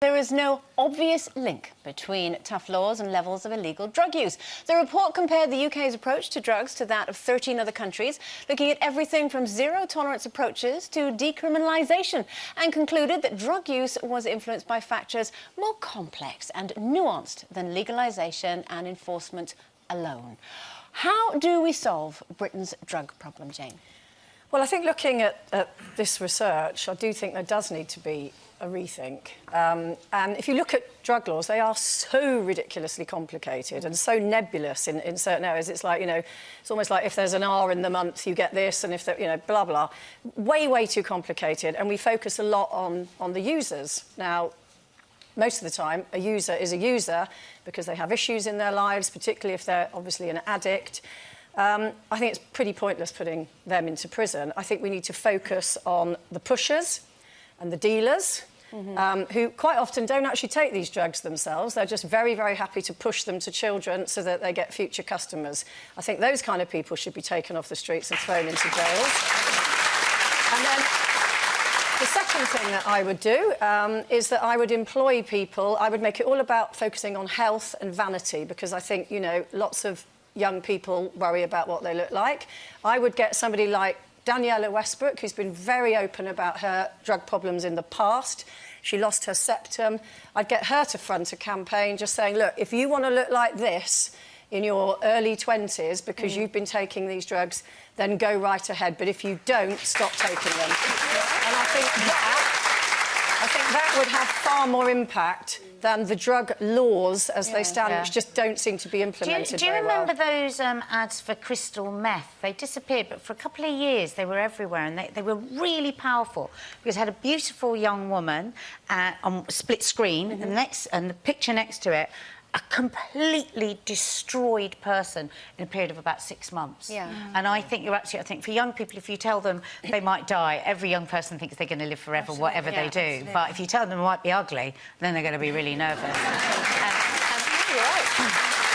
There is no obvious link between tough laws and levels of illegal drug use. The report compared the UK's approach to drugs to that of 13 other countries, looking at everything from zero-tolerance approaches to decriminalisation, and concluded that drug use was influenced by factors more complex and nuanced than legalisation and enforcement alone. How do we solve Britain's drug problem, Jane? Well, I think looking at this research, I do think there does need to be a rethink. And if you look at drug laws, they are so ridiculously complicated and so nebulous in certain areas. It's like, you know, it's almost like if there's an R in the month, you get this, and if, there, you know, blah, blah. Way too complicated. And we focus a lot on the users. Now, most of the time, a user is a user because they have issues in their lives, particularly if they're obviously an addict. I think it's pretty pointless putting them into prison. I think we need to focus on the pushers and the dealers, who quite often don't actually take these drugs themselves. They're just very happy to push them to children so that they get future customers. I think those kind of people should be taken off the streets and thrown into jails. And then the second thing that I would do is that I would employ people. I would make it all about focusing on health and vanity, because I think, you know, lots of young people worry about what they look like. I would get somebody like Daniela Westbrook, who's been very open about her drug problems in the past. She lost her septum. I'd get her to front a campaign just saying, look, if you want to look like this in your early 20s because you've been taking these drugs, then go right ahead. But if you don't, stop taking them. And I think that would have far more impact than the drug laws as they stand, which just don't seem to be implemented Do you remember those ads for crystal meth? They disappeared, but for a couple of years they were everywhere, and they were really powerful because it had a beautiful young woman on split screen, and the picture next to it, a completely destroyed person in a period of about 6 months. And I think you're absolutely... I think for young people, if you tell them they might die, every young person thinks they're going to live forever, whatever they do. Absolutely. But if you tell them it might be ugly, then they're going to be really nervous. And you're right.